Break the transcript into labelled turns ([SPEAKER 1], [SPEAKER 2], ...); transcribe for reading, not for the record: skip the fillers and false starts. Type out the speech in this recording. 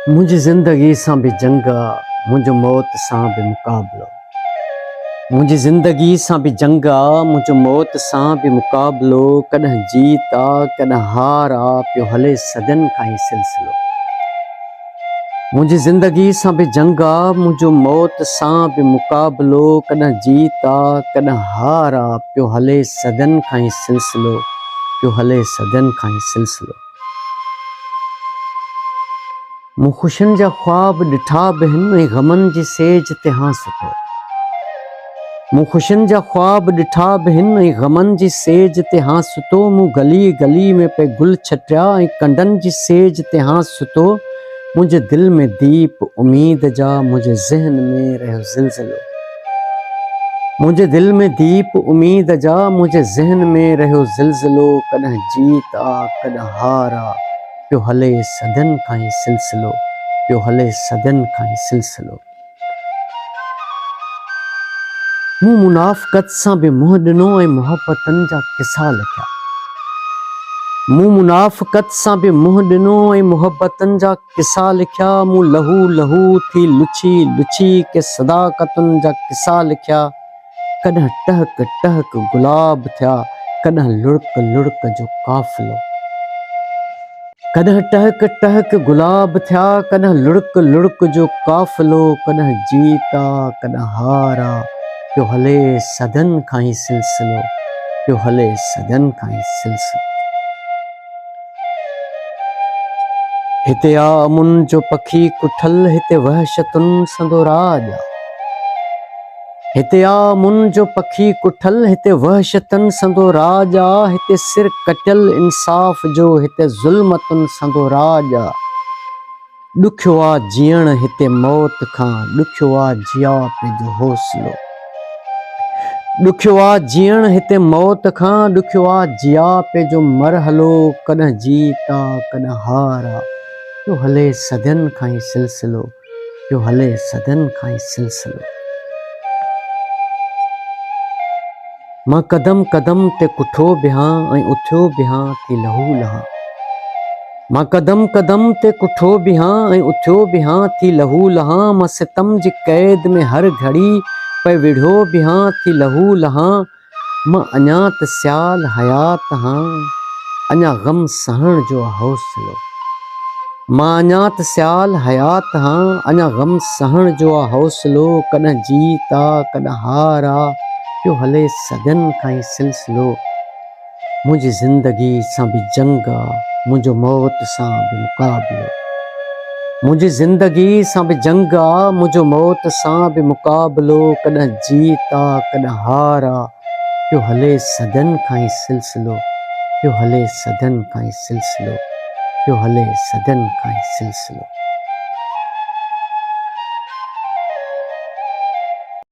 [SPEAKER 1] मुझी ज़िंदगी सां भी जंग आ, मुंहिंजो मौत सां भी मुक़ाबिलो। मुंहिंजी ज़िंदगी सां भी जंग आ, मुंहिंजो मौत सां भी मुक़ाबिलो। कॾहिं जीत आ, कॾहिं हार आ, पियो हले सदियुनि खां ई सिलसिलो। मुंहिंजी ज़िंदगी सां भी जंग आ, मुंहिंजो मौत सां भी मुक़ाबिलो। कॾहिं जीत आ, कॾहिं हार आ, पियो हले सदियुनि खां ई सिलसिलो, पियो हले सदियुनि खां ई सिलसिलो। मूं ख़ुशियुनि जा ख़्वाब ॾिठा बि आहिनि ऐं ग़मनि जी सेज ते हां सुतो। मूं ख़ुशियुनि जा ख़्वाब ॾिठा बि आहिनि ऐं ग़मनि जी सेज ते हां सुतो। मूं गली गली में पे गुल छटिया ऐं कंडनि जी सेज ते हां सुतो। मुंहिंजे दिलि में दीप उमीद जा, मुंहिंजे ज़हन में रहियो ज़िलज़िलो। मुंहिंजे दिलि में दीप उमीद जा, मुंहिंजे ज़हन में रहियो ज़िलज़िलो। कॾहिं जीत आ, कॾहिं हार आ, पियो हले सदियुनि खां ई सिलसिलो, पियो हले सदियुनि खां ई सिलसिलो। मूं मुनाफ़क़त सां भी मुंहुं ॾिनो ऐं मुहबतनि जा क़िसा लिखिया। मूं मुनाफ़क़त सां भी मुंहुं ॾिनो ऐं मुहबतनि जा क़िसा लिखिया। मूं लहू लहू थी लुछी लुछी के सदाकतुनि जा क़िसा लिखिया। कॾहिं टहक टहक गुलाब थिया, कॾहिं लुढ़क लुढ़क जो काफ़िलो। कॾहिं टहक टहक गुलाब थिया, कॾहिं लुढ़क लुढ़क जो काफ़िलो। कॾहिं जीत आ, कॾहिं हार आ, पियो हले सदियुनि खां ई सिलसिलो, पियो हले सदियुनि खां ई सिलसिलो। हिते आ अमुन जो पखी कुठल, हिते वहशतुनि संदो राज आ। हिते आ अमुन जो पखी कुठल, हिते वहशतुनि संदो राज आ। हिते सिर कटियल इंसाफ़ जो, हिते ज़ुल्मतुनि संदो राज आ। ॾुखियो आ जीअण हिते मौत खां, ॾुखियो आ जिया पे जो हौसलो। ॾुखियो आ जीअण हिते मौत खां, ॾुखियो आ जिया पे जो मरहलो। कॾहिं जीत आ, कॾहिं हार आ, पियो हले सदियुनि खां ई सिलसिलो, पियो हले सदियुनि खां ई सिलसिलो। मां क़दम क़दम ते कुठो बिहां ऐं उथियो बिहां थी लहू लहां। मां क़दम क़दम ते कुठो बिहां ऐं उथियो बिहां थी लहू लहां। मां सितम जी क़ैद में हर घड़ी पे विढ़ियो बिहां थी लहू लहां। मां अञा त सियाल हयात हां, अञा ग़म सहण जो हौसलो। मां अञा त सियाल हयात हां, अञा ग़म सहण जो हौसलो। कॾहिं जीत आ, कॾहिं हार आ, पियो हले सदियुनि खां ई सिलसिलो। मुंहिंजी ज़िंदगी सां भी जंग आ, मुंहिंजो मौत सां भी मुक़ाबिलो। मुंहिंजी ज़िंदगी सां भी जंग आ, मुंहिंजो मौत सां भी मुक़ाबिलो। कॾहिं जीत आ, कॾहिं हार आ, पियो हले सदियुनि खां ई सिलसिलो, पियो हले सदियुनि खां ई सिलसिलो, पियो हले सदियुनि खां ई सिलसिलो।